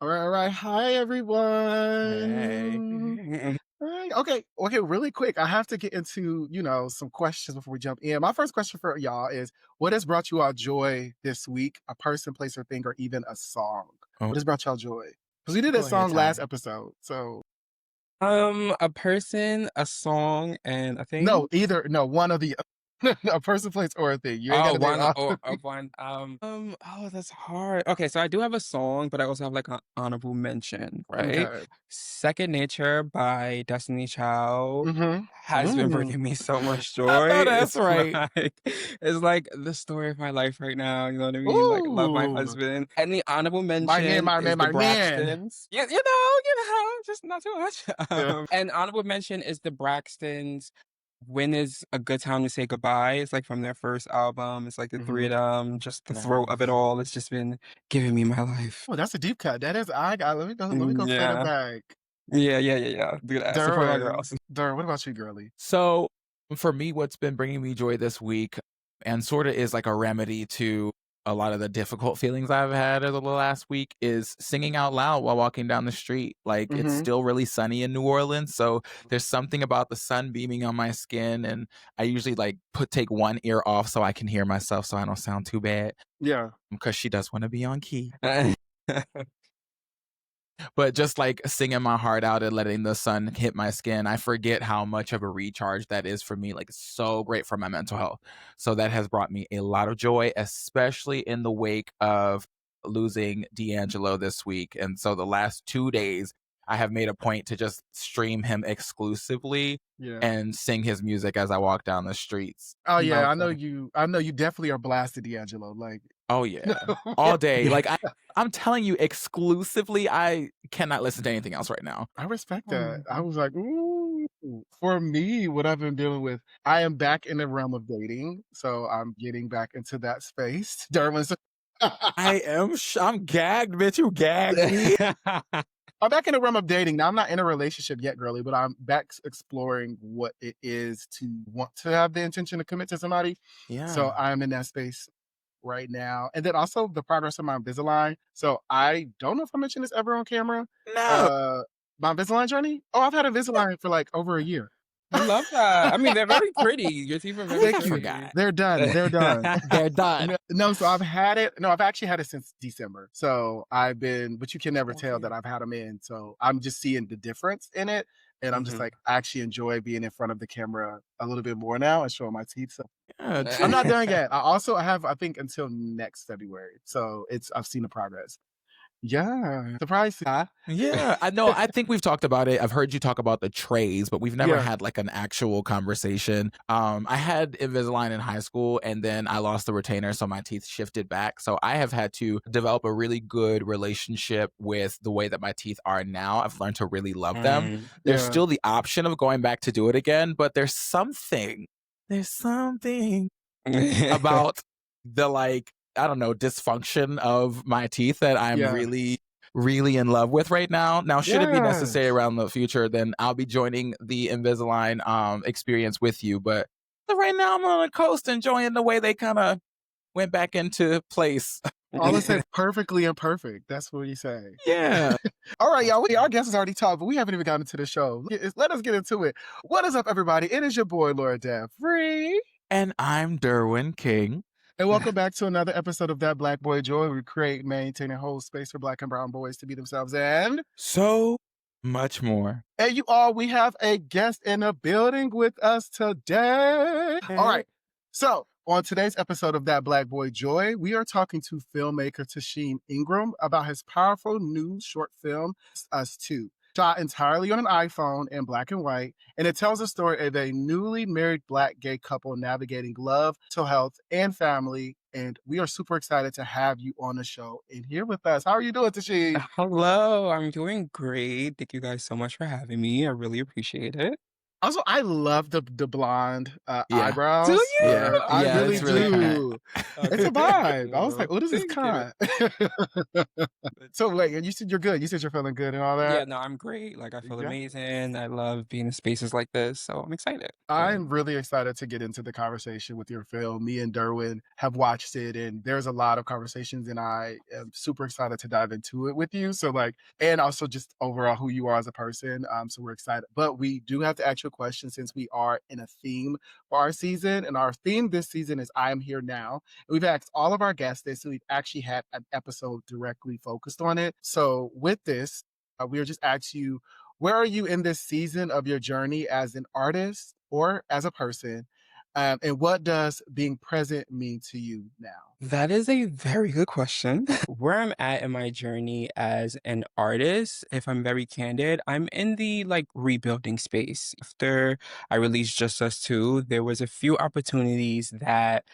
All right, all right. Hi, Hey. everyone. All right. Okay, really quick. I have to get into, some questions before we jump in. My first question for y'all is what has brought you all joy this week? A person, place, or thing, or even a song? Oh, What has brought y'all joy? Because we did a go ahead, song last Ty. episode. So A person, a song, and a no, thing. either no, one of the a person, place, or a thing. You ain't Oh, gotta name one all or the of one. Oh, that's hard. Okay, so I do have a song, but I also have like an honorable mention, right? Okay. Second Nature by Destiny Child Mm-hmm. has been bringing me so much I joy. know that's right. It's like the story of my life right now. You know what I mean? Like, love my Ooh. husband. And the honorable My man, mention my man, is the my man. Braxtons. Just not too much. Yeah. And honorable mention is the Braxtons. When is a good time to say goodbye? It's like from their first album. It's like the three of Mhm. them, just the throat of it Nice. all. It's just been giving me my life. Oh, that's a deep cut. That is I got let me go play that Yeah. back. Yeah. Do that. Support my Derwin. girls. Derwin, what about you, girly? So for me, what's been bringing me joy this week and sort of is like a remedy to a lot of the difficult feelings I've had over the last week is singing out loud while walking down the street. Like it's Mhm. still really sunny in New Orleans, so there's something about the sun beaming on my skin, and I usually like take one ear off so I can hear myself so I don't sound too bad Yeah. because she does want to be on key. But just like singing my heart out and letting the sun hit my skin, I forget how much of a recharge that is for me. Like, it's so great for my mental health. So that has brought me a lot of joy, especially in the wake of losing D'Angelo this week. And so the last 2 days, I have made a point to just stream him exclusively Yeah. and sing his music as I walk down the streets. Oh yeah, Love I know that. you definitely are blasted, D'Angelo. Like Oh no, yeah. yeah. All day. Like I'm telling you exclusively, I cannot listen to anything else right now. I respect that. I Mhm. was like, ooh. For me, what I've been dealing with, I am back in the realm of dating. So I'm getting back into that space. Derwin's I'm gagged, bitch. You gagged me. I'm back in the realm of dating. Now I'm not in a relationship yet, girly, but I'm back exploring what it is to want to have the intention to commit to somebody. So Yeah. I'm in that space right now. And then also the progress of my Invisalign. So I don't know if I mentioned this ever on camera. No. Uh my Invisalign journey. Oh, I've had Invisalign for like over a year. I love that. I mean, they're very pretty. Your teeth are I very think I Thank you. pretty. forgot. They're done. They're done. They're done. No, so I've had it. No, I've actually had it since December. So but you can never Oh, tell that yeah. I've had them in. So I'm just seeing the difference in it. And I'm just Mhm. like, I actually enjoy being in front of the camera a little bit more now and showing my teeth. So Yeah, I'm true. not done yet. I have, I think, until next February. So I've seen the progress. Yeah. Surprise. Huh? Yeah, I know. I think we've talked about it. I've heard you talk about the trays, but we've never Yeah. had like an actual conversation. I had Invisalign in high school and then I lost the retainer, so my teeth shifted back. So I have had to develop a really good relationship with the way that my teeth are now. I've learned to really love them. Mm. There's Yeah. still the option of going back to do it again, but there's something about the like I don't know dysfunction of my teeth that I'm Yeah. really in love with right now. Now, should it be necessary Yes. around the future, then I'll be joining the Invisalign experience with you. But right now, I'm on a coast enjoying the way they kind of went back into place. All I said perfectly imperfect. That's what you say. Yeah. All right, y'all. Our guest has already talked, but we haven't even gotten into the show. Let us get into it. What is up, everybody? It is your boy, Lord Devery. And I'm Derwin King. And welcome back to another episode of That Black Boy Joy. We create, maintain, and hold space for Black and brown boys to be themselves. So much more. And you all, we have a guest in the building with us today. All right. So on today's episode of That Black Boy Joy, we are talking to filmmaker Tasheem Ingram about his powerful new short film, Us Two. Shot entirely on an iPhone in black and white, and it tells the story of a newly married Black gay couple navigating love, mental health, and family. And we are super excited to have you on the show and here with us. How are you doing, Tasheem? Hello, I'm doing great. Thank you guys so much for having me. I really appreciate it. Also, I love the blonde Yeah. Do eyebrows for Yeah. her. you? I Yeah, really it's really kinda do. It's Okay, a thank vibe. I was like, you. "Oh, this is Thank you. kind." So wait, and you said you're good. You said you're feeling good and all Yeah, that? no, I'm great. Like, I feel Yeah. amazing. I love being in spaces like this, so I'm excited. I'm really excited to get into the conversation with your film. Me and Derwin have watched it, and there's a lot of conversations, and I am super excited to dive into it with you. So, like, and also just overall who you are as a person. So we're excited. But we do have to ask you a question since we are in a theme for our season, and our theme this season is "I Am Here Now." And we've asked all of our guests this, so we've actually had an episode directly focused on it. So with this, we are just asking you, where are you in this season of your journey as an artist or as a person? And what does being present mean to you now? That is a very good question. Where I'm at in my journey as an artist, if I'm very candid, I'm in the like rebuilding space. After I released Just Us Two, there was a few opportunities that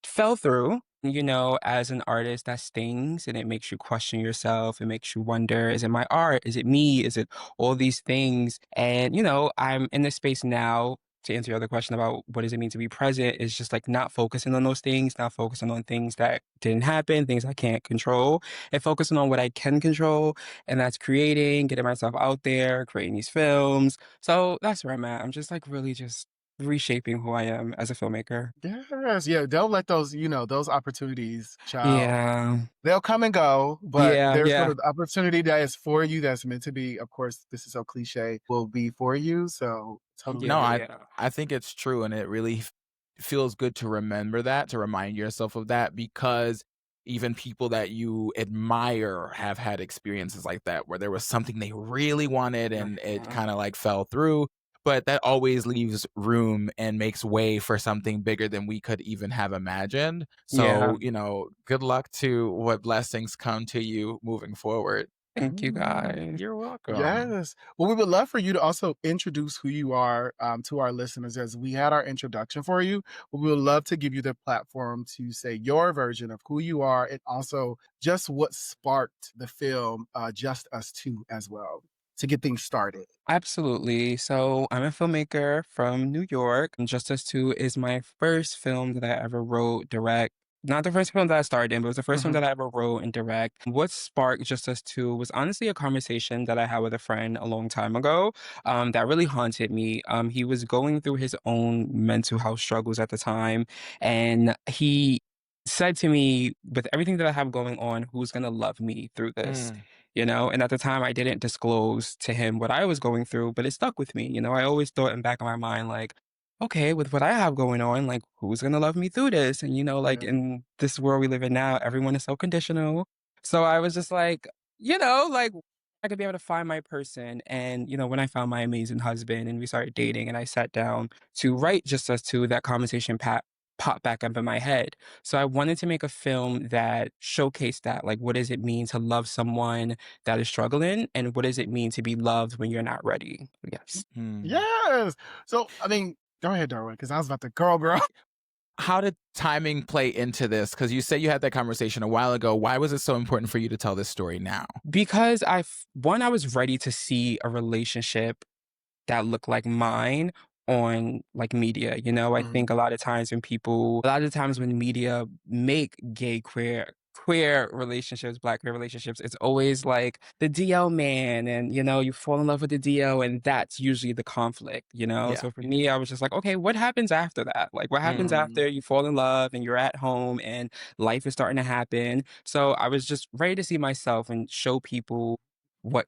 fell through. You know, as an artist, that stings and it makes you question yourself. It makes you wonder, is it my art? Is it me? Is it all these things? And, you know, I'm in this space now to answer your other question about what does it mean to be present is just like not focusing on those things, not focusing on things that didn't happen, things I can't control, and focusing on what I can control. And that's creating, getting myself out there, creating these films. So that's where I'm at. I'm just like really just reshaping who I am as a filmmaker. Yes, yeah, don't let those, those opportunities, child, Yeah. they'll come and go, but Yeah, there's yeah. gonna opportunity that is for you that's meant to be, of course, this is so cliche, will be for you. So totally No, Yeah, get it. yeah. I think it's true, and it really feels good to remember that, to remind yourself of that, because even people that you admire have had experiences like that, where there was something they really wanted and it Uh-huh. kind of like fell through. But that always leaves room and makes way for something bigger than we could even have imagined. Yeah. So, good luck to what blessings come to you moving forward. Thank you guys. You're welcome. Yes. Well, we would love for you to also introduce who you are to our listeners as we had our introduction for you. But we would love to give you the platform to say your version of who you are and also just what sparked the film Just Us Two as well to get things started. Absolutely. So I'm a filmmaker from New York. And Justice 2 is my first film that I ever wrote, direct. Not the first film that I starred in, but it was the first one Mhm. that I ever wrote and direct. What sparked Justice 2 was honestly a conversation that I had with a friend a long time ago that really haunted me. He was going through his own mental health struggles at the time, and he said to me, with everything that I have going on, who's going to love me through this? Mm, You know, and at the time I didn't disclose to him what I was going through, but it stuck with me. You know, I always thought in back of my mind, like, okay, with what I have going on, like, who's gonna love me through this? And, you know, like Yeah. in this world we live in now, everyone is so conditional. So I was just like, you know, like I could be able to find my person. And, you know, when I found my amazing husband and we started dating and I sat down to write Just Us Two, that conversation popped back up in my head. So I wanted to make a film that showcased that. Like, what does it mean to love someone that is struggling? And what does it mean to be loved when you're not ready? Yes. mm. Yes. So, I mean, go ahead, Darwin, because I was about to girl. How did timing play into this? Because you said you had that conversation a while ago. Why was it so important for you to tell this story now? Because one, I was ready to see a relationship that look like mine on like media. You know, I think Mhm. a lot of times when media make gay queer relationships, black queer relationships, it's always like the DL man and you know, you fall in love with the DL and that's usually the conflict, you know? Yeah. So for me, I was just like, okay, what happens after that? Like what happens Mm, Mhm. after you fall in love and you're at home and life is starting to happen? So I was just ready to see myself and show people what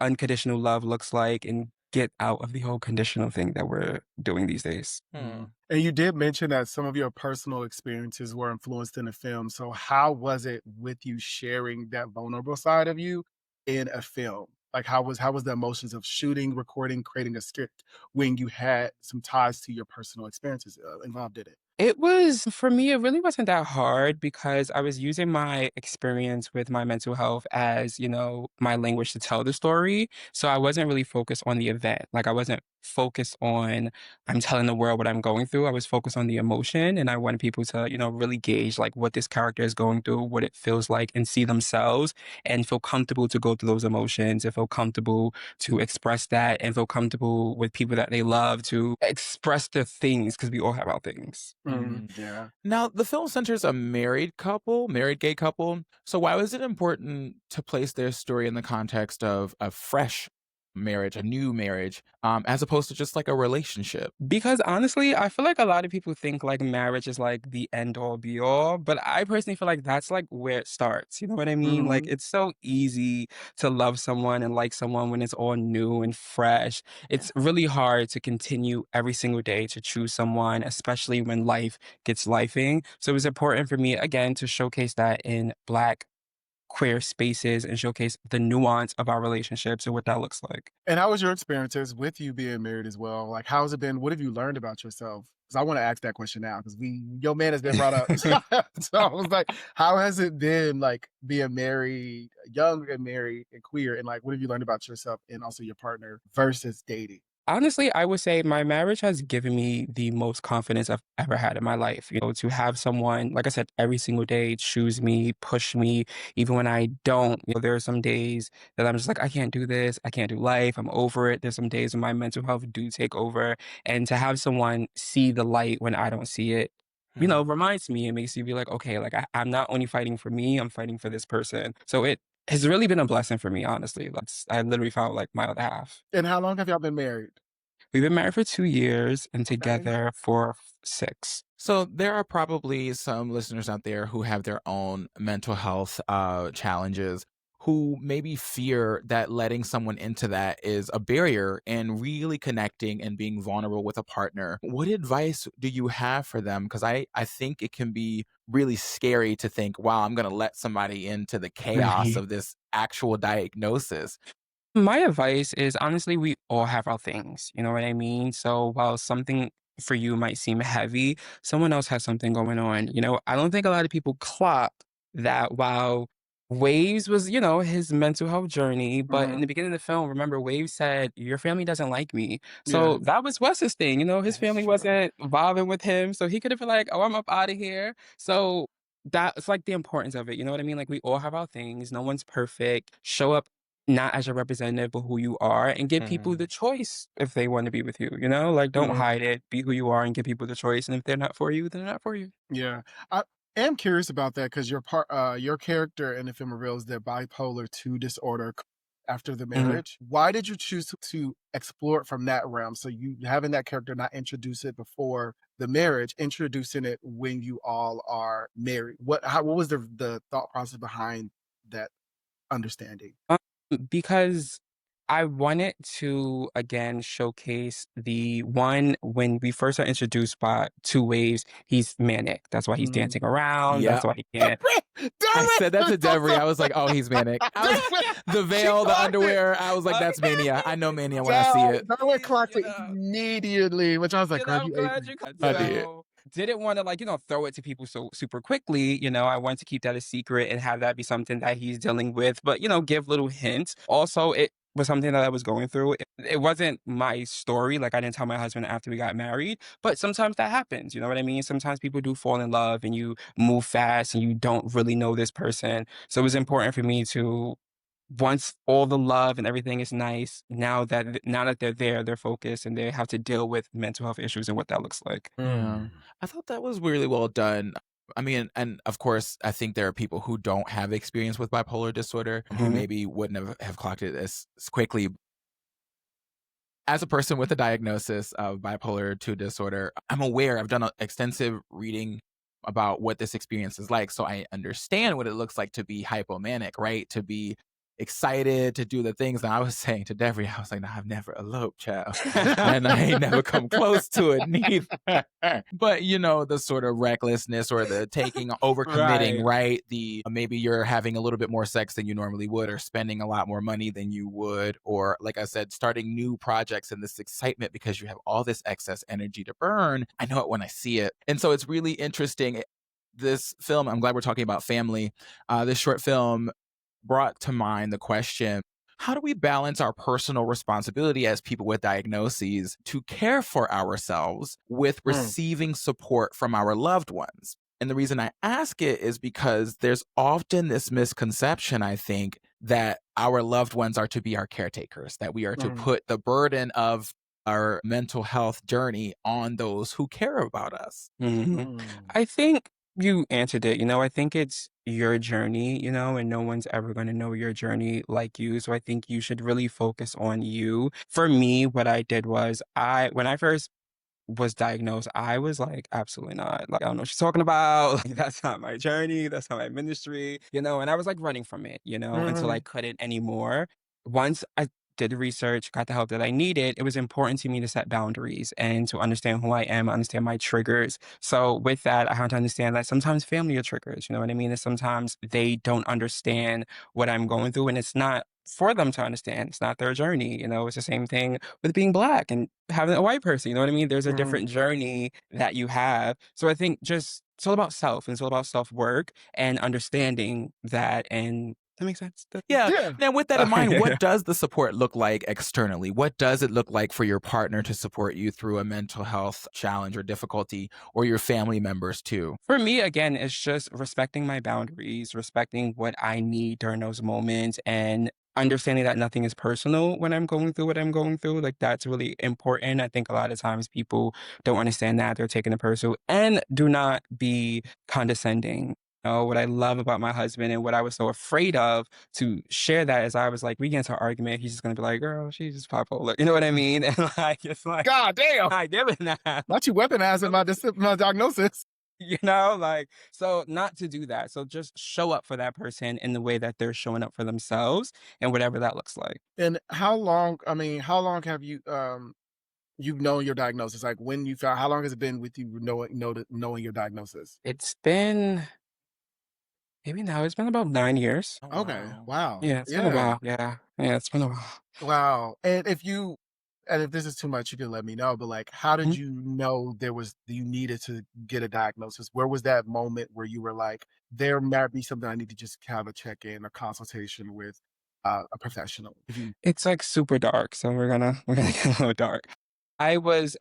unconditional love looks like and get out of the whole conditional thing that we're doing these days. hmm. And you did mention that some of your personal experiences were influenced in the film. So how was it with you sharing that vulnerable side of you in a film? Like how was the emotions of shooting, recording, creating a script when you had some ties to your personal experiences involved in it? It was for me, it really wasn't that hard because I was using my experience with my mental health as, you know, my language to tell the story. So I wasn't really focused on the event. Like I wasn't focused on I'm telling the world what I'm going through. I was focused on the emotion, and I wanted people to, really gauge like what this character is going through, what it feels like, and see themselves and feel comfortable to go through those emotions and feel comfortable to express that and feel comfortable with people that they love to express their things because we all have our things. Yeah. Now, the film centers a married gay couple. So why was it important to place their story in the context of a fresh marriage, a new marriage, as opposed to just like a relationship? Because honestly, I feel like a lot of people think like marriage is like the end all be all, but I personally feel like that's like where it starts. You know what I mean? Like it's so easy to love someone and like someone when it's all new and fresh. It's really hard to continue every single day to choose someone, especially when life gets lifing. So it was important for me again to showcase that in Black queer spaces and showcase the nuance of our relationships and what that looks like. And how was your experiences with you being married as well? Like, how's it been? What have you learned about yourself? Because I want to ask that question now because your man has been brought up. So I was like, how has it been like being married, young and married and queer? And like, what have you learned about yourself and also your partner versus dating? Honestly, I would say my marriage has given me the most confidence I've ever had in my life. To have someone, like I said, every single day choose me, push me, even when I don't. There are some days that I'm just like, I can't do this. I can't do life. I'm over it. There's some days when my mental health do take over. And to have someone see the light when I don't see it, reminds me, it makes you be like, okay, like I'm not only fighting for me, I'm fighting for this person. So it has really been a blessing for me, honestly. I literally found like my other half. And how long have y'all been married? We've been married for 2 years and Okay. together for 6. So there are probably some listeners out there who have their own mental health challenges, who maybe fear that letting someone into that is a barrier and really connecting and being vulnerable with a partner. What advice do you have for them? Because I think it can be really scary to think, wow, I'm going to let somebody into the chaos Right. of this actual diagnosis. My advice is honestly, we all have our things. You know what I mean? So while something for you might seem heavy, someone else has something going on. I don't think a lot of people clock that while Waves was, his mental health journey, but in the beginning of the film, remember, Waves said, Your family doesn't like me. Yeah, So that was Wes's thing. His that's family true. wasn't vibing with him. So he could have been like, Oh, I'm up out of here. So that's like the importance of it. You know what I mean? Like we all have our things. No one's perfect. Show up not as a representative of who you are and give people the choice if they want to be with you, Like don't hide it, be who you are and give people the choice. And if they're not for you, they're not for you. Yeah. I am curious about that because your character in the film reveals their bipolar 2 disorder after the Mhm. marriage. Why did you choose to explore it from that realm? So you having that character not introduce it before the marriage, introducing it when you all are married. What was the thought process behind that understanding? Um, because I wanted to again showcase the one when we first are introduced by Two Waves, he's manic. That's why he's dancing around. Yeah. That's why he can't. I said that to Derwin! Devery. I was like, oh, he's manic. The She veil, the clocked it. underwear. I was like, that's mania. I know mania when I see it. Derwin clocked You it know. immediately, which I was like, girl, I'm you ate glad me. you cut. I did. So didn't want to throw it to people so super quickly. I wanted to keep that a secret and have that be something that he's dealing with, but give little hints. Also, it was something that I was going through. It wasn't my story. Like I didn't tell my husband after we got married, but sometimes that happens. You know what I mean? Sometimes people do fall in love and you move fast and you don't really know this person. So it was important for me to once all the love and everything is nice, now that they're there, they're focused and they have to deal with mental health issues and what that looks like. Yeah. I thought that was really well done. I mean, and of course, I think there are people who don't have experience with bipolar disorder who Mhm. maybe wouldn't have clocked it as quickly. As a person with a diagnosis of bipolar 2 disorder, I'm aware, I've done extensive reading about what this experience is like. So I understand what it looks like to be hypomanic, right? To be excited to do the things that I was saying to Devery. I was like, nah, I've never eloped, child. And I ain't never come close to it neither. But the sort of recklessness or the taking overcommitting, Right. right? The maybe you're having a little bit more sex than you normally would, or spending a lot more money than you would, or like I said, starting new projects and this excitement because you have all this excess energy to burn. I know it when I see it. And so it's really interesting. This film, I'm glad we're talking about family. This short film brought to mind the question, How do we balance our personal responsibility as people with diagnoses to care for ourselves with Mm, receiving support from our loved ones? And the reason I ask it is because there's often this misconception, I think, that our loved ones are to be our caretakers, that we are to mm, put the burden of our mental health journey on those who care about us. Mhm. mm, I think you answered it, I think it's your journey, and no one's ever gonna know your journey like you, so I think you should really focus on you. For me, what I did was when I first was diagnosed, I was like, absolutely not. Like, I don't know what she's talking about. Like, that's not my journey. That's not my ministry, and I was like running from it, until I mm, couldn't anymore. Once I did the research, got the help that I needed, it was important to me to set boundaries and to understand who I am, understand my triggers. So with that, I had to understand that sometimes family are triggers, you know what I mean? And sometimes they don't understand what I'm going through, and it's not for them to understand. It's not their journey. It's the same thing with being black and having a white person. You know what I mean? There's a mm. different journey that you have. So I think just it's all about self and it's all about self work and understanding that. And that makes sense. Yeah. Yeah. Now, with that in mind, what does the support look like externally? What does it look like for your partner to support you through a mental health challenge or difficulty, or your family members too? For me, again, it's just respecting my boundaries, respecting what I need during those moments, and understanding that nothing is personal when I'm going through what I'm going through. Like, that's really important. I think a lot of times people don't understand that. They're taking it personal and do not be condescending. What I love about my husband and what I was so afraid of to share that is I was like, we get into an argument. He's just going to be like, girl, she's just bipolar. You know what I mean? And like, it's like, God damn. not giving that. Not you weaponizing my diagnosis. Like, so not to do that. So just show up for that person in the way that they're showing up for themselves and whatever that looks like. And how long, I mean, how long have you've known your diagnosis? Like when you found, how long has it been with you knowing your diagnosis? It's been maybe now it's been about 9 years. Oh, Okay. wow. Wow. Yeah, it's been a Yeah. while. Yeah. Yeah, it's been a while. Wow. And if this is too much, you can let me know. But like, how did Mhm. you know you needed to get a diagnosis? Where was that moment where you were like, there might be something I need to just have a check in, a consultation with a professional? If you, It's like super dark. So we're gonna get a little dark.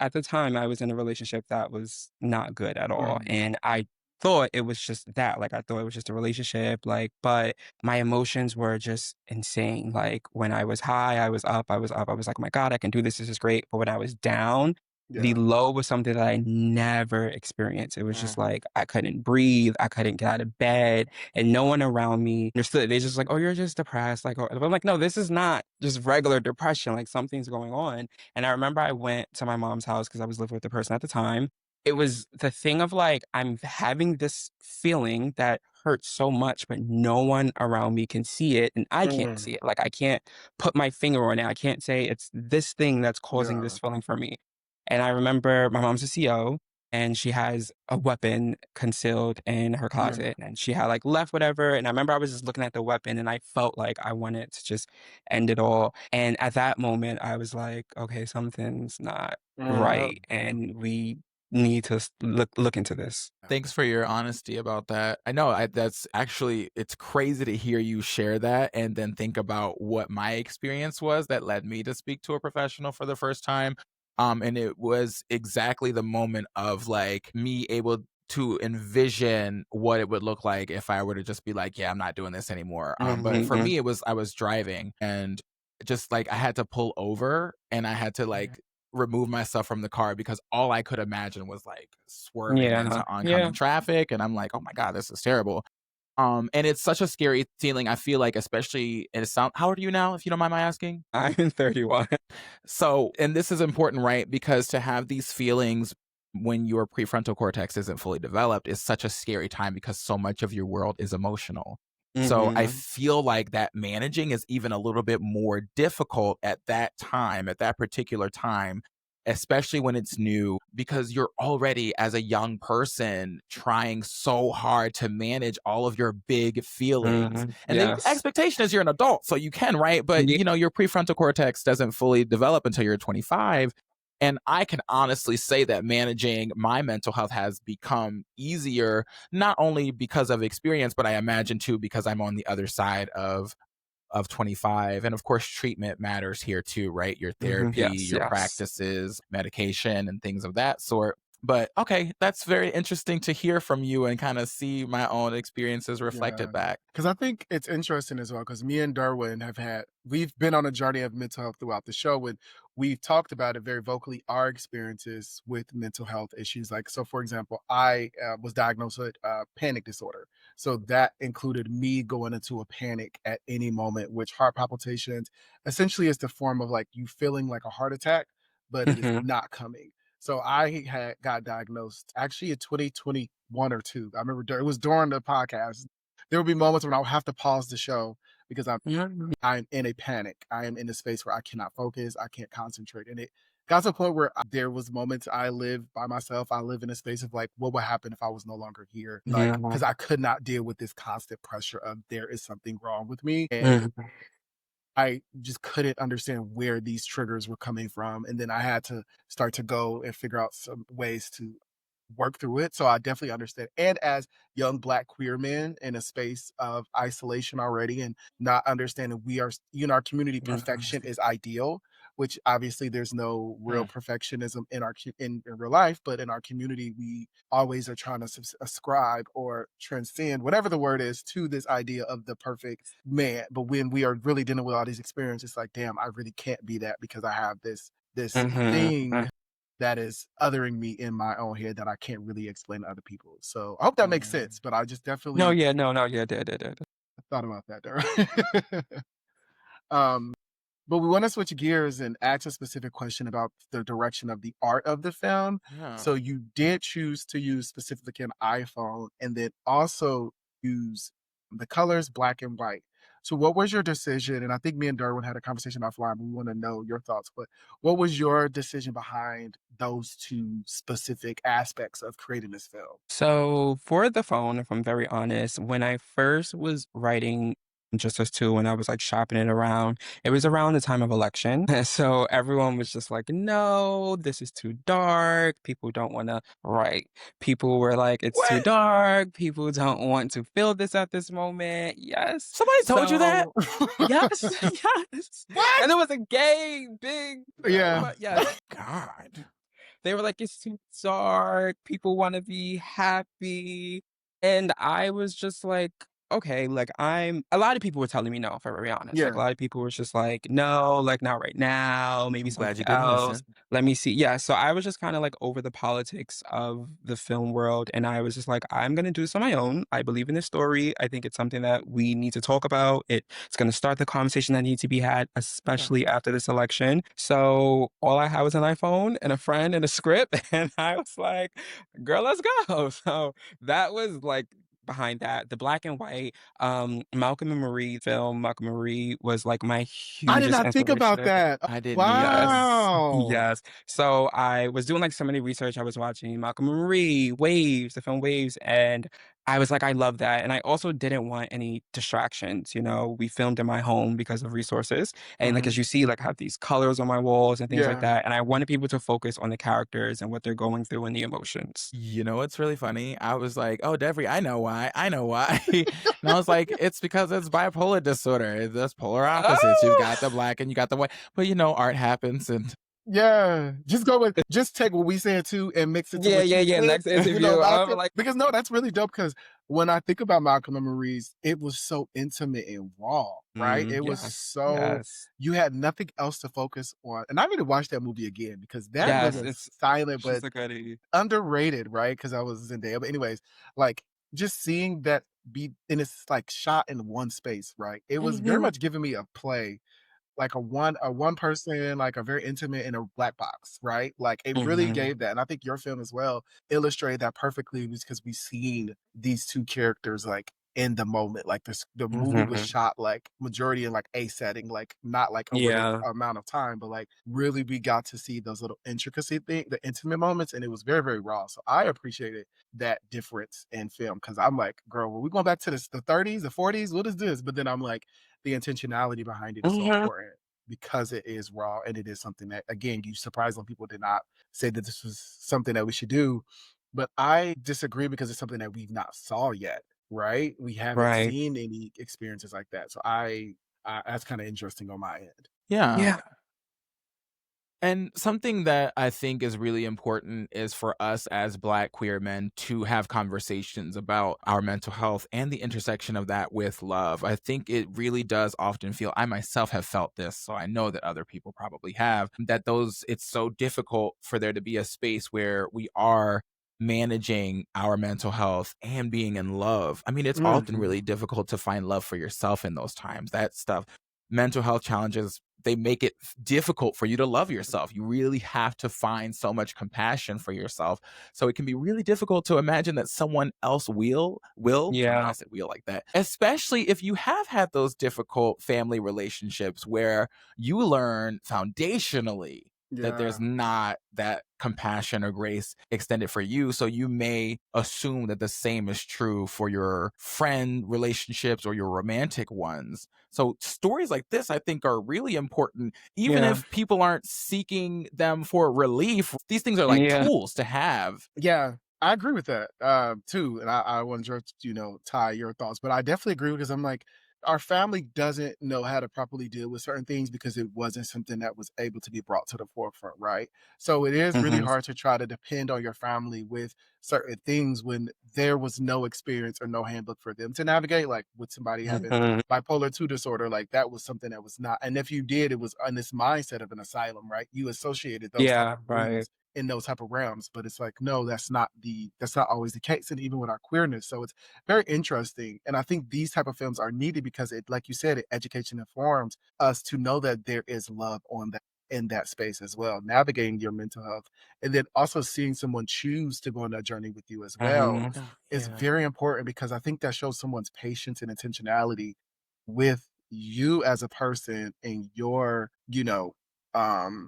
At the time, I was in a relationship that was not good at all. mm, And I thought it was just that. Like, I thought it was just a relationship. Like, but my emotions were just insane. Like, when I was high, I was up, I was up. I was like, oh my God, I can do this. This is great. But when I was down, the yeah. low was something that I never experienced. It was just Mm, like I couldn't breathe. I couldn't get out of bed and no one around me understood. They just like, oh, you're just depressed. Like, but I'm like, no, this is not just regular depression. Like something's going on. And I remember I went to my mom's house because I was living with the person at the time. It was the thing of like, I'm having this feeling that hurts so much, but no one around me can see it. And I can't see mm, it. Like, I can't put my finger on it. I can't say it's this thing that's causing yeah. this feeling for me. And I remember my mom's a CO and she has a weapon concealed in her Mm, closet and she had like left whatever. And I remember I was just looking at the weapon and I felt like I wanted to just end it all. And at that moment, I was like, okay, something's not mm, right. And we need to look into this. Thanks for your honesty about that. I know that's actually, it's crazy to hear you share that and then think about what my experience was that led me to speak to a professional for the first time. And it was exactly the moment of like me able to envision what it would look like if I were to just be like, yeah, I'm not doing this anymore. But for Hmm. me, I was driving and just like I had to pull over and I had to yeah. like remove myself from the car because all I could imagine was like swerving Yeah. into oncoming Yeah. traffic. And I'm like, oh my God, this is terrible. And it's such a scary feeling. I feel like, especially in a sound, how old are you now, if you don't mind my asking? I'm 31. So, and this is important, right? Because to have these feelings when your prefrontal cortex isn't fully developed is such a scary time because so much of your world is emotional. So I Hmm. feel like that managing is even a little bit more difficult at that time, at that particular time, especially when it's new, because you're already, as a young person, trying so hard to manage all of your big feelings. And the Yes. expectation is you're an adult, so you can, right? But Yeah. your prefrontal cortex doesn't fully develop until you're 25. And I can honestly say that managing my mental health has become easier, not only because of experience, but I imagine too, because I'm on the other side of of 25. And of course, treatment matters here too, right? Your therapy, Yes, your yes. practices, medication, and things of that sort. But okay, that's very interesting to hear from you and kind of see my own experiences Yeah. reflected back. Because I think it's interesting as well, because me and Derwin we've been on a journey of mental health throughout the show, and we've talked about it very vocally, our experiences with mental health issues. Like, so for example, I was diagnosed with panic disorder. So that included me going into a panic at any moment, which heart palpitations essentially is the form of like you feeling like a heart attack, but it is Mhm. not coming. So I had got diagnosed actually in 2021 or two. I remember it was during the podcast. There would be moments when I would have to pause the show because Mhm. I'm in a panic. I am in a space where I cannot focus. I can't concentrate. And it got to a point where there was moments I lived by myself. I live in a space of like, what would happen if I was no longer here? Like, Yeah. because I could not deal with this constant pressure of there is something wrong with me. And Mhm. I just couldn't understand where these triggers were coming from. And then I had to start to go and figure out some ways to work through it. So I definitely understand. And as young Black queer men in a space of isolation already and not understanding we are, our community, perfection Mhm. is ideal, which obviously there's no real Mm. perfectionism in real life, but in our community, we always are trying to ascribe or transcend whatever the word is to this idea of the perfect man. But when we are really dealing with all these experiences, it's like, damn, I really can't be that because I have this thing Mhm. that is othering me in my own head that I can't really explain to other people. So I hope that makes Mm. sense, but I just No, definitely yeah, no, yeah, did. thought about that there. um, but we want to switch gears and ask a specific question about the direction of the art of the film. Yeah. So you did choose to use specifically an iPhone and then also use the colors black and white. So what was your decision? And I think me and Derwin had a conversation offline. We want to know your thoughts, but what was your decision behind those two specific aspects of creating this film? So for the phone, if I'm very honest, when I first was writing Just Us Two, when I was like shopping it around, it was around the time of election. So everyone was just like, no, this is too dark. People don't want to write. People were like, it's too What? dark. People don't want to feel this at this moment. Yes. Somebody told you that? So yes, yes. What? And it was a gay, big, Yeah. yes. God. They were like, it's too dark. People want to be happy. And I was just like, okay, like a lot of people were telling me no, if I'm very honest. Like a Yeah. lot of people were just like, no, like not right now, maybe I'm glad something you didn't else. listen. Let me see. Yeah. So I was just kind of like over the politics of the film world. And I was just like, I'm going to do this on my own. I believe in this story. I think it's something that we need to talk about. It's going to start the conversation that needs to be had, Yeah. especially after this election. So all I had was an iPhone and a friend and a script. And I was like, girl, let's go. So that was like behind that. The black and white, Malcolm and Marie film, Malcolm and Marie was like my I did hugest not think about inspiration. that. I didn't either. Yes. Wow. Yes. So I was doing like so many research. I was watching Malcolm and Marie, Waves, the film Waves, and I was like, I love that. And I also didn't want any distractions. We filmed in my home because of resources. And like Mhm. as you see, like I have these colors on my walls and things like Yeah. that. And I wanted people to focus on the characters and what they're going through and the emotions. You know what's really funny? I was like, "Oh, Devery, I know why. I know why." And I was like, "It's because it's bipolar disorder. There's polar opposites. You've Oh, got the black and you got the white." But art happens, and Yeah. Just take what we said too and mix it to yeah, what yeah, you yeah. said. Next interview, I'm Malcolm. like, Because no, that's really dope because when I think about Malcolm and Marie's, it was so intimate and raw, right? It was yes, so yes, you had nothing else to focus on. And I need to watch that movie again because that was yes. a It's silent she's but a goodie. underrated, right? Because I was Zendaya. But anyways, like just seeing that be and it's like shot in one space, right? It was very Mhm, much giving me a play like a one person, like a very intimate in a black box, right? Like it really mhm, gave that. And I think your film as well illustrated that perfectly because we've seen these two characters like in the moment. Like the movie was mhm. shot like majority in like a setting, like not like over the Yeah, amount of time, but like really we got to see those little intricacy thing, the intimate moments, and it was very, very raw. So I appreciated that difference in film because I'm like, girl, were we going back to the 30s, the 40s? What is this? But then I'm like, the intentionality behind it is so mhm, important because it is raw and it is something that again you surprised when people did not say that this was something that we should do. But I disagree because it's something that we've not saw yet, right? We haven't right. seen any experiences like that. So I That's kind of interesting on my end. Yeah. Yeah. And something that I think is really important is for us as Black queer men to have conversations about our mental health and the intersection of that with love. I think it really does often feel, I myself have felt this, so I know that other people probably have, that it's so difficult for there to be a space where we are managing our mental health and being in love. I mean, it's often Mhm. really difficult to find love for yourself in those times. That stuff, mental health challenges, they make it difficult for you to love yourself. You really have to find so much compassion for yourself. So it can be really difficult to imagine that someone else will, I don't know why I Yeah. said will like that, especially if you have had those difficult family relationships where you learn foundationally that Yeah. there's not that compassion or grace extended for you. So you may assume that the same is true for your friend relationships or your romantic ones. So stories like this, I think, are really important, even Yeah. if people aren't seeking them for relief. These things are like Yeah. tools to have. Yeah, I agree with that, too, and I wonder, Ty, your thoughts, but I definitely agree because I'm like, our family doesn't know how to properly deal with certain things because it wasn't something that was able to be brought to the forefront, right? So it is really Hmm. hard to try to depend on your family with certain things when there was no experience or no handbook for them to navigate, like with somebody having Hmm. bipolar 2 disorder, like that was something that was not, and if you did, it was on this mindset of an asylum, right? You associated those type Yeah. of Right. things in those type of realms, but it's like no, that's not always the case, and even with our queerness. So it's very interesting, and I think these type of films are needed because it, like you said, it educates and informs us to know that there is love on that, in that space as well, navigating your mental health, and then also seeing someone choose to go on that journey with you as well Hmm. is Yeah. very important because I think that shows someone's patience and intentionality with you as a person and your,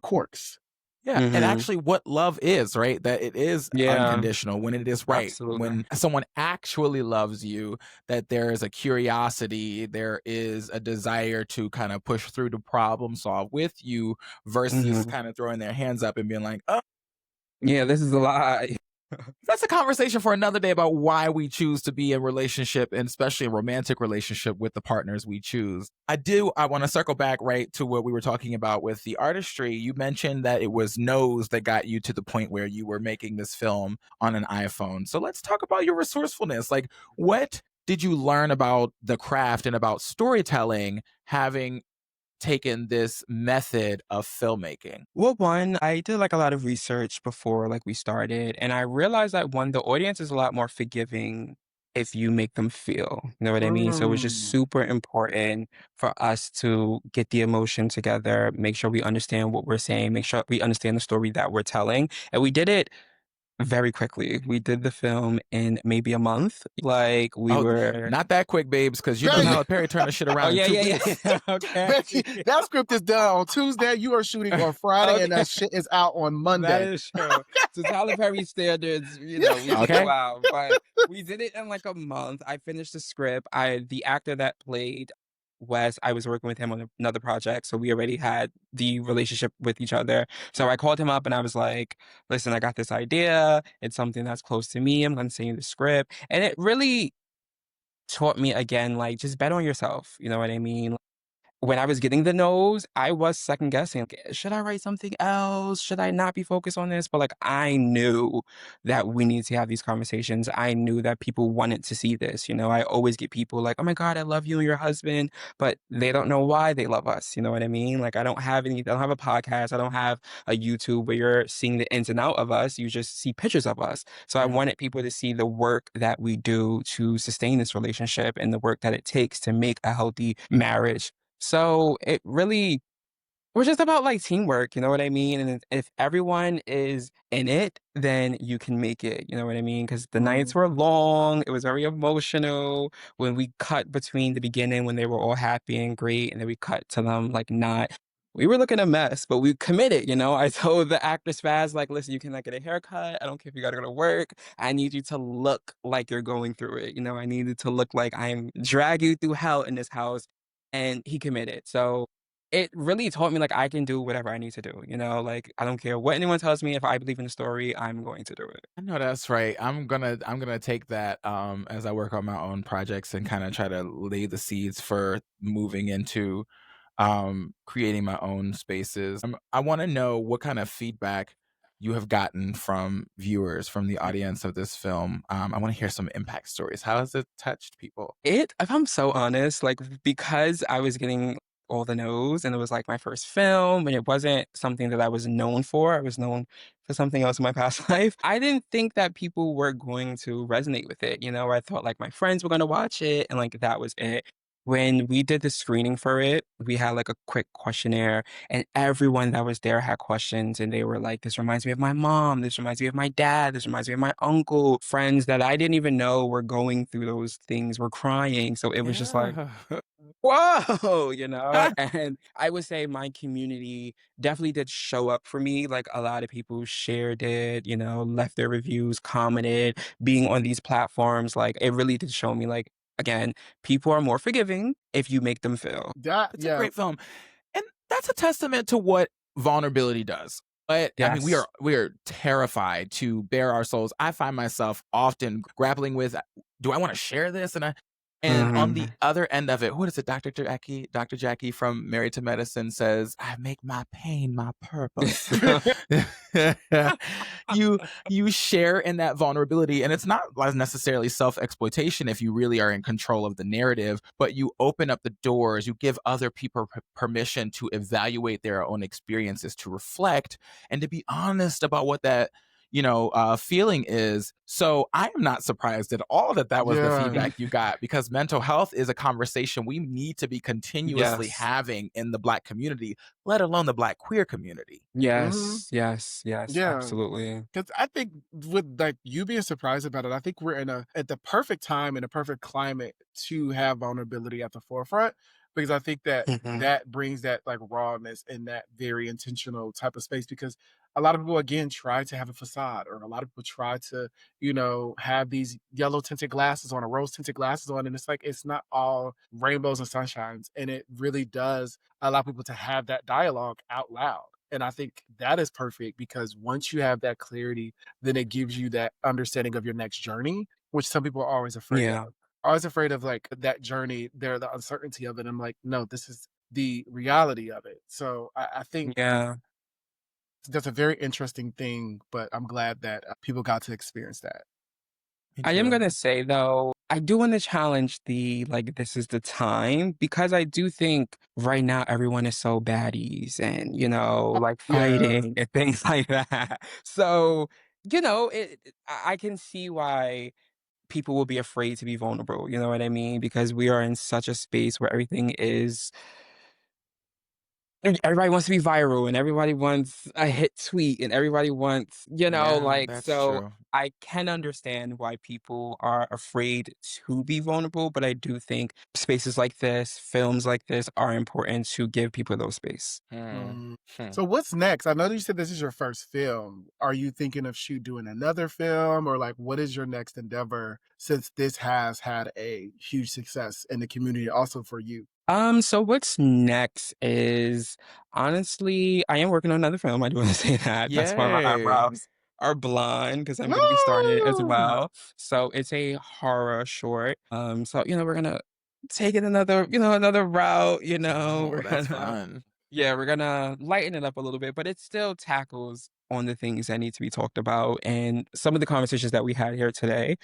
quirks. Yeah, and Hmm. actually what love is, right? That it is Yeah. unconditional when it is right. Absolutely. When someone actually loves you, that there is a curiosity, there is a desire to kind of push through to problem solve with you versus Hmm. kind of throwing their hands up and being like, "Oh, Yeah. This is a lie. that's a conversation for another day about why we choose to be in relationship and especially a romantic relationship with the partners we choose." I want to circle back right to what we were talking about with the artistry. You mentioned that it was nose that got you to the point where you were making this film on an iPhone. So let's talk about your resourcefulness. Like, what did you learn about the craft and about storytelling having taken this method of filmmaking? Well, one, I did like a lot of research before like we started, and I realized that one, the audience is a lot more forgiving if you make them feel. You know what I mean? So it's just Mm. super important for us to get the emotion together, make sure we understand what we're saying, make sure we understand the story that we're telling. And we did it very quickly. We did the film in maybe a month. Like we Oh, were not that quick, babes, because you know Baby, no. Tyler Perry turned the shit Oh around in yeah, two yeah, weeks. yeah. Okay. baby, that script is done on Tuesday. You are shooting on Friday, and Okay. that shit is out on That Monday. is true. To Tyler Perry standards, we took a Okay. while, but we did it in like a month. I finished the script. The actor that played Wes, I was working with him on another project, so we already had the relationship with each other. So I called him up and I was like, "Listen, I got this idea. It's something that's close to me. I'm gonna send you the script," and it really taught me again, like just bet on yourself. You know what I mean? When I was getting the no's, I was second guessing. Like, should I write something else? Should I not be focused on this? But like, I knew that we need to have these conversations. I knew that people wanted to see this. I always get people like, oh my God, I love you and your husband, but they don't know why they love us. You know what I mean? Like, I don't have a podcast. I don't have a YouTube where you're seeing the ins and out of us. You just see pictures of us. So I Yeah. wanted people to see the work that we do to sustain this relationship and the work that it takes to make a healthy marriage. So it really was just about like teamwork, you know what I mean? And if everyone is in it, then you can make it, you know what I mean? Because the nights Mm. were long, it was very emotional when we cut between the beginning when they were all happy and great, and then we cut to them like not. We were looking a mess, but we committed. I told the actress fast, like, listen, you can like get a haircut. I don't care if you gotta go to work. I need you to look like you're going through it. I need it to look like I'm drag you through hell in this house. And he committed. So it really taught me, like, I can do whatever I need to do, like, I don't care what anyone tells me. If I believe in the story, I'm going to do it. I know that's right. I'm gonna take that as I work on my own projects and kind of try to lay the seeds for moving into creating my own spaces. I want to know what kind of feedback you have gotten from viewers, from the audience of this film. I want to hear some impact stories. How has it touched people? If I'm so honest, like, because I was getting all the no's and it was, like, my first film and it wasn't something that I was known for, I was known for something else in my past life, I didn't think that people were going to resonate with it, I thought, like, my friends were gonna watch it and, like, that was it. When we did the screening for it, we had, like, a quick questionnaire, and everyone that was there had questions, and they were like, "This reminds me of my mom. This reminds me of my dad. This reminds me of my uncle." Friends that I didn't even know were going through those things were crying, so it was just like, Yeah. "Whoa," And I would say my community definitely did show up for me, like, a lot of people shared it, left their reviews, commented, being on these platforms, like, it really did show me, like, again, people are more forgiving if you make them feel. That It's a yeah, great film. And that's a testament to what vulnerability does. But I mean, we Yes. are we are terrified to bare our souls. I find myself often grappling with, do I want to share this? And on the Mhm. other end of it, what is it? Dr. Jackie from Married to Medicine says, I make my pain my purpose. you you share in that vulnerability, and it's not necessarily self-exploitation if you really are in control of the narrative, but you open up the doors, you give other people permission to evaluate their own experiences, to reflect, and to be honest about what that feeling is. So I am not surprised at all that that was the yeah, feedback you got, because mental health is a conversation we need to be continuously Yes. having in the Black community, let alone the Black queer community. hmm Yes, yes, yes, yeah. absolutely. Because I think with like you being surprised about it, I think we're in a at the perfect time and a perfect climate to have vulnerability at the forefront. Because I think that Mhm. that brings that like rawness and that very intentional type of space. Because a lot of people again try to have a facade, or a lot of people try to, have these yellow tinted glasses on or rose tinted glasses on, and it's like it's not all rainbows and sunshines. And it really does allow people to have that dialogue out loud. And I think that is perfect because once you have that clarity, then it gives you that understanding of your next journey, which some people are always afraid of. Yeah, Always afraid of like that journey, the uncertainty of it. I'm like, no, this is the reality of it. So I think yeah. that's a very interesting thing, but I'm glad that people got to experience that. Me I am too. gonna say though, I do wanna challenge the, like, this is the time, because I do think right now everyone is so baddies and, like, Yeah. fighting and things like that. So, I can see why people will be afraid to be vulnerable, you know what I mean? Because we are in such a space where everything is everybody wants to be viral and everybody wants a hit tweet and everybody wants, Yeah, like, that's so true. I can understand why people are afraid to be vulnerable, but I do think spaces like this, films like this are important to give people those space. Hmm. Mm. Hmm. So what's next? I know that you said this is your first film. Are you thinking of doing another film, or like what is your next endeavor since this has had a huge success in the community also for you? So what's next is, honestly, I am working on another film. I do want to say that. That's why my Yay. eyebrows are blonde, because I'm gonna be starting it as No! well. So it's a horror short. So we're gonna take it another, another route. Oh, We're that's gonna fun. yeah, we're gonna lighten it up a little bit, but it still tackles on the things that need to be talked about and some of the conversations that we had here today.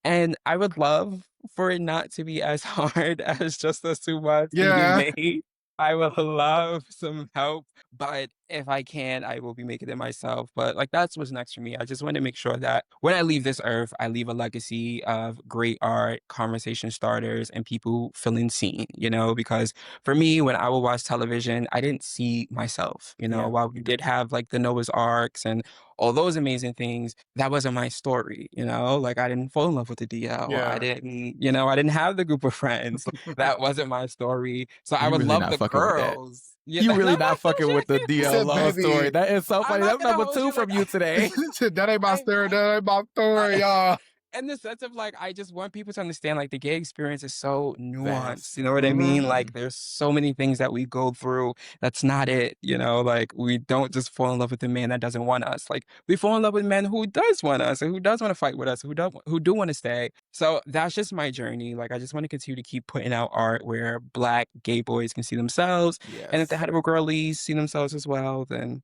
And I would love for it not to be as hard as Just Us 2 was to be Yeah. made. I would love some help, but if I can, I will be making it myself. But like that's what's next for me. I just want to make sure that when I leave this earth, I leave a legacy of great art, conversation starters, and people feeling seen, because for me, when I would watch television, I didn't see myself, Yeah. while we did have like the Noah's Arks and all those amazing things, that wasn't my story, like I didn't fall in love with the DL. I Yeah. didn't, I didn't have the group of friends. That wasn't my story. So I You would really love not the fucking with that. girls. Yeah, You and really I'm not not gonna fucking with the He DL said, love story. baby, That is so I'm funny. not That's gonna number hold two you from like you today. that ain't my I story, that ain't my story, I y'all. in the sense of like, I just want people to understand like the gay experience is so nuanced. Vast. You know what I mean? Mhm. Like, there's so many things that we go through. That's not it. You know, like we don't just fall in love with a man that doesn't want us. Like we fall in love with men who does want us and who does want to fight with us, who do want to stay. So that's just my journey. Like I just want to continue to keep putting out art where Black gay boys can see themselves, and if the Yes. hetero girlies see themselves as well, then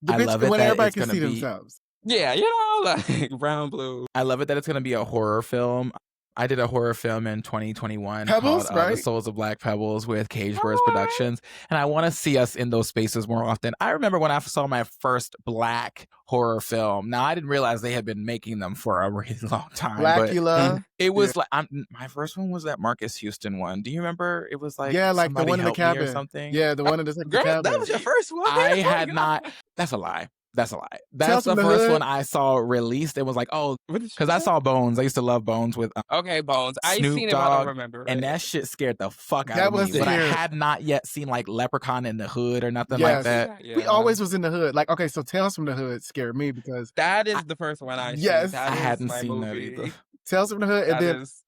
The I bitch love it when that everybody it's can gonna see be themselves. yeah, like brown, blue. I love it that it's gonna be a horror film. I did a horror film in 2021 Pebbles, called The right? Souls of Black Pebbles with Cage Birds Alright. Productions, and I want to see us in those spaces more often. I remember when I saw my first Black horror film. Now I didn't realize they had been making them for a really long time, but Blackula. it was like my first one was that Marcus Houston one. Do you remember? It was like Yeah, like the Somebody one in the Help Me or cabin. something. Yeah, the one in the Girl, that cabin. was your first one? I Oh, had God. not. That's a lie. That's a lie. Tales That's the from the first Hood. one I saw released. It was like, oh, What did you because I say? saw Bones. I used to love Bones with Okay, Bones. I Snoop seen it, but I don't Dogg, remember it. and that shit scared the fuck out That of me. was But I scary. had not yet seen like Leprechaun in the Hood or nothing Yes. like that. Yeah. We always was in the hood. Like, okay, so Tales from the Hood scared me because That is the first one I Yes. see. That I is hadn't my seen movie. that either. Tales from the Hood, and That then is.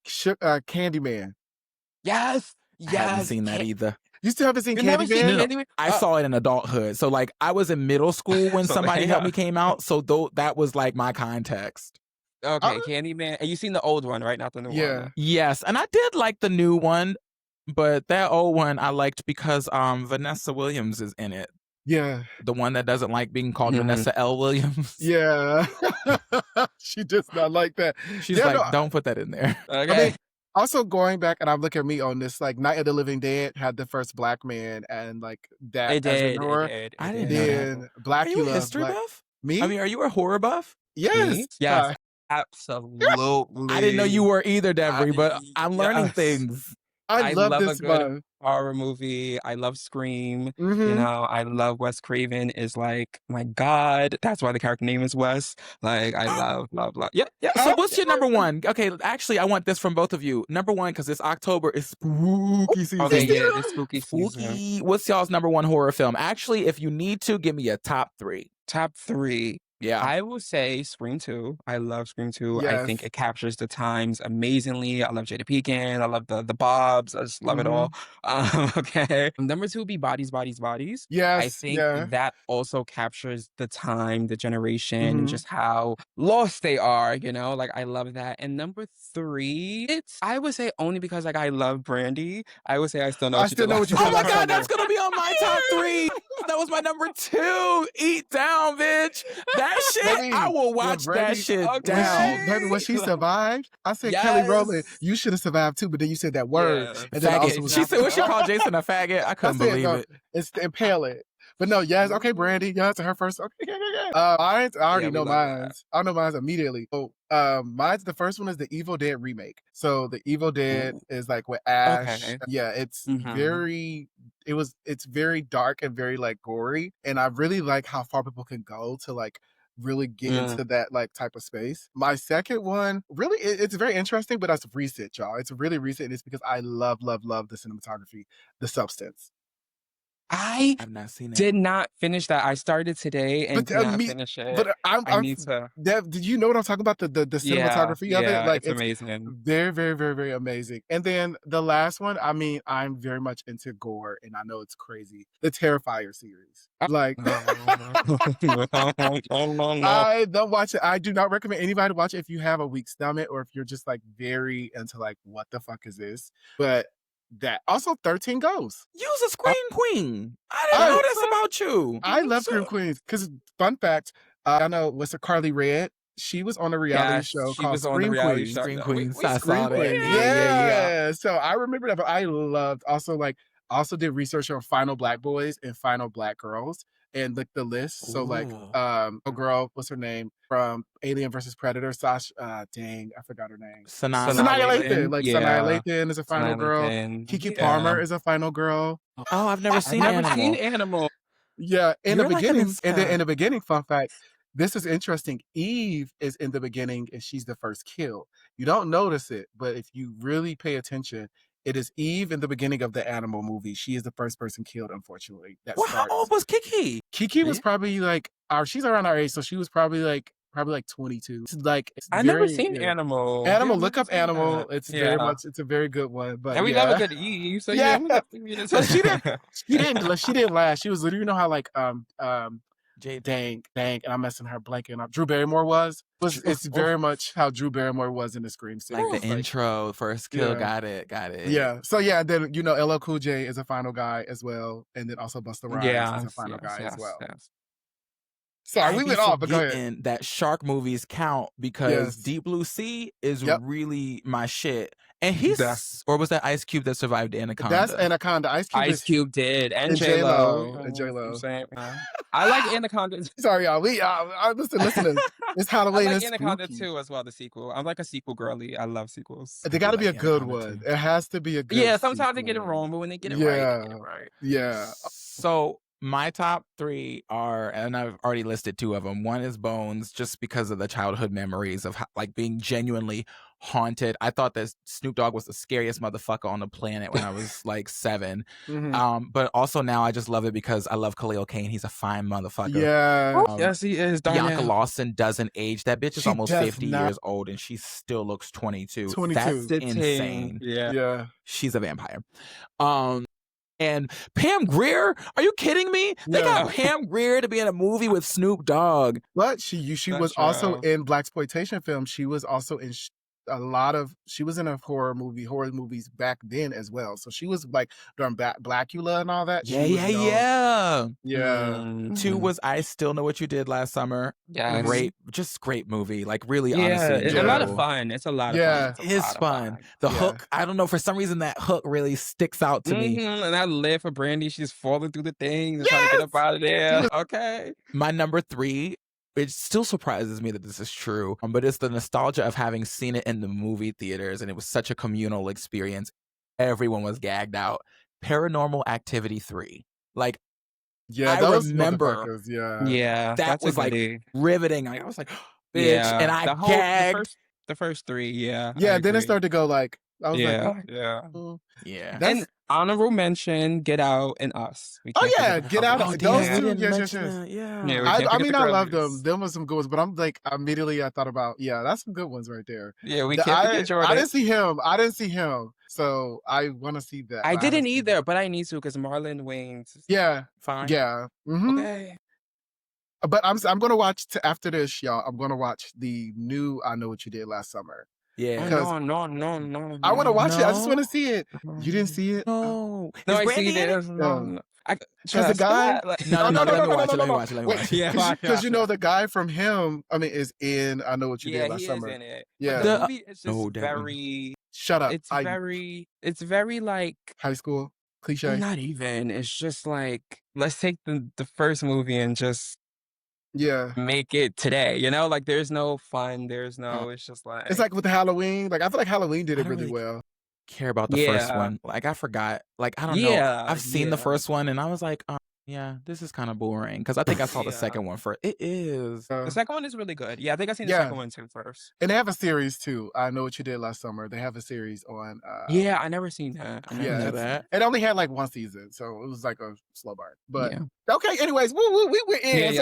Candyman. Yes. I hadn't seen that either. You still haven't seen You never seen Candyman? Candyman? I saw it in adulthood. So like I was in middle school when So, Somebody Help Me yeah. came out. So that was like my context. Okay, Candyman. And you seen the old one, right? Not the new Yeah. one. Yes, and I did like the new one, but that old one I liked because Vanessa Williams is in it. Yeah. The one that doesn't like being called Mhm. Vanessa L. Williams. Yeah. She does not like that. She's Yeah, like, no, don't put that in there. Okay. I mean, also going back, and I'm looking at me on this, like Night of the Living Dead had the first Black man, and like that It as a did. horror. I didn't know that. Then Are you a Blackula. history buff? Me? I mean, are you a horror buff? Yes. Yes, absolutely. I didn't know you were either, Devery, but I'm learning yes. things. I love love a this good one. horror movie. I love Scream. You Mhm. know, I love Wes Craven is like my God. That's why the character name is Wes. Like I love. Yeah. So what's your number one? Okay, actually, I want this from both of you. Number one, because it's October, it's spooky season. Okay, yeah, it's spooky season. Spooky. What's y'all's number one horror film? Actually, if you need to, give me a top 3. Top 3. Yeah. I will say Scream 2. I love Scream 2. I think Yes. it captures the times amazingly. I love Jada Pinkett. I love the Bobs. I just love it all. Okay. Number 2 would be Bodies. I Yes. think Yeah. that also captures the time, the generation, and Mhm. just how lost they are, you know? Like, I love that. And number 3, I would say only because, like, I love Brandy. I would say I Still Know I What You Still Did Know Last What You Oh Did my Last God, Summer. that's gonna be on my top 3. That was my number 2. Eat down, bitch. That shit, Baby, I will when watch Brandy- that shit Okay. down. Baby, when she survived, I said, Kelly Rowland, Yes. you should have survived too, but then you said that word. Yeah. And then I also Faggot. was She said, what she called Jason a faggot? I couldn't believe no, it. it's the impale it. But no, yes, okay, Brandy. Yes, her first. Okay, yeah. Mine's, I already Yeah, we know love that. mine's. I know mine's immediately. So, mine's the first one is the Evil Dead remake. So the Evil Dead is like with Ash. Okay. Yeah, it's Mhm. it's very dark and very like gory. And I really like how far people can go to like really get into that like type of space. My second one, really, it's very interesting, but that's recent, y'all. It's really recent. And it's because I love the cinematography, The Substance. I've not seen it. Did not finish that. I started today and But, did not finish it. But I need to. Dev, did you know what I'm talking about? The cinematography of it? Like it's amazing. very, very, very, very amazing. And then the last one, I mean, I'm very much into gore, and I know it's crazy. The Terrifier series. Like I don't watch it. I do not recommend anybody watch it if you have a weak stomach or if you're just like very into like what the fuck is this? But that also 13 Ghosts. You's a Scream Queen. I didn't know this about you. I love Scream Queens because fun fact, I know what's her Carly Red. She was on a reality show called Scream Queens. Scream Queens. I saw that. Yeah. So I remember that. But I loved also did research on Final Black Boys and Final Black Girls and like the list. So like a girl, what's her name from Alien versus Predator? Dang, I forgot her name. Sanaa Lathan. Like Yeah. Sanaa Lathan is a final girl. Kiki Palmer is a final girl. Oh, I've never seen Animal. Yeah, in You're the like an beginning, and then insta. in the beginning, fun fact, this is interesting. Eve is in the beginning and she's the first kill. You don't notice it, but if you really pay attention, it is Eve in the beginning of the Animal movie. She is the first person killed, unfortunately. Well, how old was Kiki? Kiki was probably like she's around our age, so she was probably like probably like 22. It's like it's I never seen Animal. Yeah, Animal, I've look never up seen Animal. that. It's very Yeah. much, it's a very good one. But And we love a yeah, good E, so yeah. yeah, we definitely read it. But she didn't last. She was literally, you know how like Jade. dang, and I'm messing her blanking up. Drew Barrymore was. It's very much how Drew Barrymore was in the Scream series. Like the intro, first kill, got it. Yeah. So yeah, then you know LL Cool J is a final guy as well, and then also Busta Rhymes is a final guy as well. Yes. Sorry, we went off, but go ahead. And that shark movies count because Deep Blue Sea is really my shit. And or was that Ice Cube that survived Anaconda? That's Anaconda. Ice Cube did, and J-Lo. And J-Lo. I like Anaconda. Sorry, y'all. Listen. It's Halloween. I like it's Anaconda spooky. too, as well. The sequel. I'm like a sequel girly. I love sequels. They got to be a good one. It has to be a good. Yeah, sometimes they get it wrong, but when they get it right, they get it right. Yeah. So my top 3 are, and I've already listed 2 of them. One is Bones, just because of the childhood memories of like being genuinely haunted. I thought that Snoop Dogg was the scariest motherfucker on the planet when I was like 7. But also now I just love it because I love Khalil Kain. He's a fine motherfucker. Yeah. Yes, he is. Bianca Lawson doesn't age. That bitch is almost 50 years old and she still looks 22. That's insane. Yeah. She's a vampire. And Pam Grier? Are you kidding me? They got Pam Grier to be in a movie with Snoop Dogg. But she was also in blaxploitation films. She was also in she was in horror movies back then as well. So she was like during Blackula and all that. Yeah. 2 Mm-hmm. was I Still Know What You Did Last Summer. Yeah. Great movie. Like really honestly. It's a lot of fun. It's a lot of fun. It's fun. The hook, I don't know, for some reason that hook really sticks out to me. And I live for Brandy. She's falling through the thing and trying to get up out of there. Okay. My number 3, it still surprises me that this is true, but it's the nostalgia of having seen it in the movie theaters, and it was such a communal experience. Everyone was gagged out. Paranormal Activity 3. Like, I remember that was like riveting. I was like, bitch, and I gagged. The first 3, yeah. Then it started to go like, I was yeah. And honorable mention, Get Out and Us. Get Out. Those 2. Yeah. I mean, I love them. Them were some good ones, but I'm like, immediately I thought about, that's some good ones right there. Yeah, we can't forget Jordan. I didn't see him. So I want to see that. I didn't either, but I need to because Marlon Wayans. Yeah. Fine. Yeah. Mm-hmm. Okay. But I'm gonna watch after this, y'all. I'm gonna watch the new I Know What You Did Last Summer. Yeah. No. I want to watch it. I just want to see it. You didn't see it? No. I see it. Because the guy, no, let me watch it. Yeah, because you know the guy from him. I mean, is in I Know What You Did Last Summer. Is in it. Yeah, the movie is just very. Shut up. It's very like high school cliche. Not even. It's just like let's take the first movie and just make it today. You know, like there's no fun. There's no. It's just like it's like with the Halloween. Like I feel like Halloween did it really well. Care about the first one. Like I forgot. Like I don't know. I've seen the first one and I was like, this is kind of boring because I think I saw the second one first. It is. The second one is really good. Yeah, I think I seen the second one too first. And they have a series too. I Know What You Did Last Summer. They have a series on. I never seen that. I never know that. It only had like 1 season, so it was like a slow burn. But okay, anyways, we were in.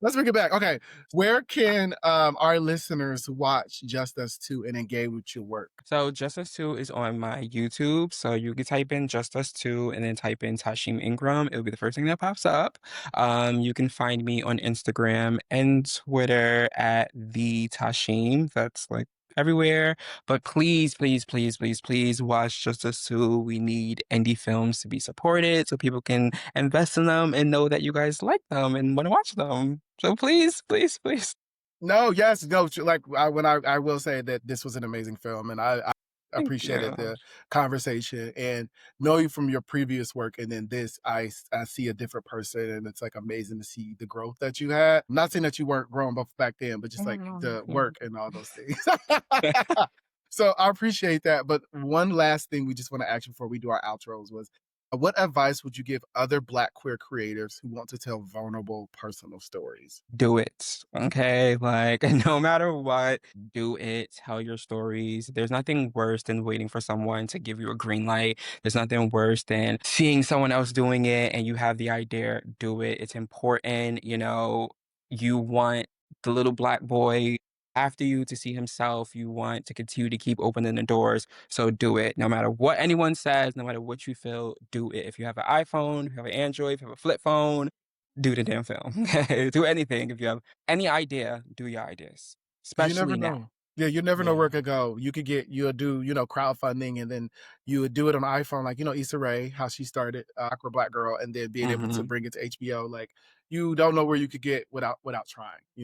Let's bring it back. Okay, where can our listeners watch Just Us 2 and engage with your work? So Just Us 2 is on my YouTube. So you can type in Just Us 2 and then type in Tasheem Ingram. It'll be the first thing that pops up. You can find me on Instagram and Twitter at the Tasheem. That's like everywhere. But please watch Just Us 2. We need indie films to be supported so people can invest in them and know that you guys like them and want to watch them. So please. No, like I will say that this was an amazing film, and I appreciated the conversation and know you from your previous work, and then this I see a different person, and it's like amazing to see the growth that you had. I'm not saying that you weren't growing back then, but just like the work and all those things. So I appreciate that. But one last thing we just want to ask you before we do our outros was, what advice would you give other Black queer creators who want to tell vulnerable personal stories? Do it. Okay. Like no matter what, do it. Tell your stories. There's nothing worse than waiting for someone to give you a green light. There's nothing worse than seeing someone else doing it and you have the idea. Do it. It's important. You know, you want the little black boy after you to see himself. You want to continue to keep opening the doors. So do it. No matter what anyone says, no matter what you feel, do it. If you have an iPhone, if you have an Android, if you have a flip phone, do the damn film. Do anything. If you have any idea, do your ideas, You never especially now. know. Yeah, you never know Yeah. where it could go. You'll do, crowdfunding, and then you would do it on iPhone, like, Issa Rae, how she started Awkward Black Girl, and then being able to Hmm. bring it to HBO. Like, you don't know where you could get without trying. I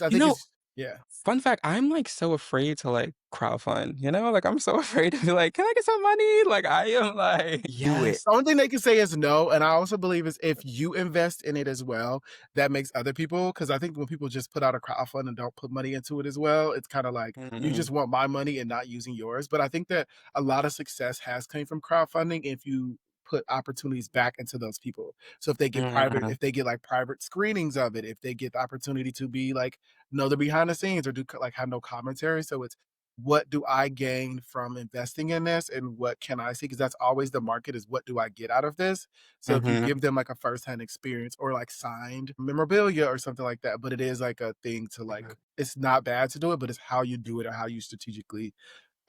You think know, it's yeah. fun fact, I'm like so afraid to like crowdfund, Like I'm so afraid to be like, can I get some money? Like I am like, Do it. Yes. The only thing they can say is no. And I also believe is if you invest in it as well, that makes other people, because I think when people just put out a crowdfund and don't put money into it as well, it's kind of like you mm, just want my money and not using yours. But I think that a lot of success has come from crowdfunding if you put opportunities back into those people. So mm, if they get like private screenings of it, if they get the opportunity to be like, know the behind the scenes or do like have no commentary. So it's what do I gain from investing in this and what can I see? Because that's always the market is what do I get out of this? So if you mm-hmm, give them like a firsthand experience or like signed memorabilia or something like that, but it is like a thing to like, it's not bad to do it, but it's how you do it or how you strategically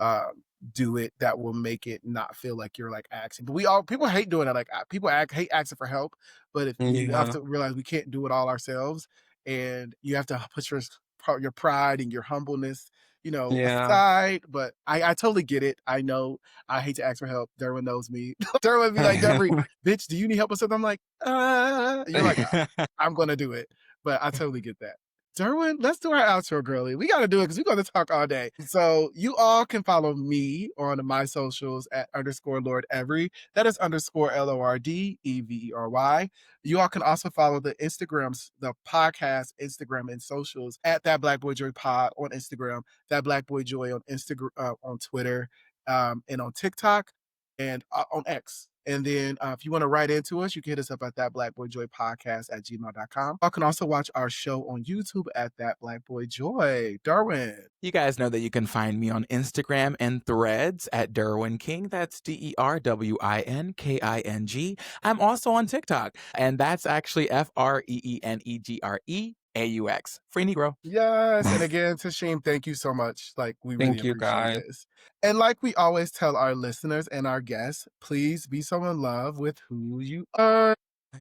um, do it that will make it not feel like you're like asking. But people hate doing it. Like hate asking for help, but if you have yeah, to realize we can't do it all ourselves, and you have to put your pride and your humbleness, yeah. aside. But I totally get it. I know I hate to ask for help. Derwin knows me. Derwin be like, Devery, bitch, do you need help with something? I'm like, you're like, I'm gonna do it. But I totally get that. Derwin, let's do our outro, girly. We got to do it because we're going to talk all day. So you all can follow me on my socials at _Lord Every. That is _LORDEVERY. You all can also follow the podcast, Instagram, and socials at That Black Boy Joy Pod on Instagram, That Black Boy Joy on Instagram, on Twitter, and on TikTok and on X. And then if you want to write into us, you can hit us up at thatblackboyjoypodcast@gmail.com. You can also watch our show on YouTube at That Black Boy Joy. Darwin. You guys know that you can find me on Instagram and Threads at Derwin King. That's DERWINKING. I'm also on TikTok, and that's actually FREENEGREAUX. Free Negro. Yes. And again, Tasheem, thank you so much. Like, we really Thank you, appreciate guys. this. And like we always tell our listeners and our guests, please be so in love with who you are.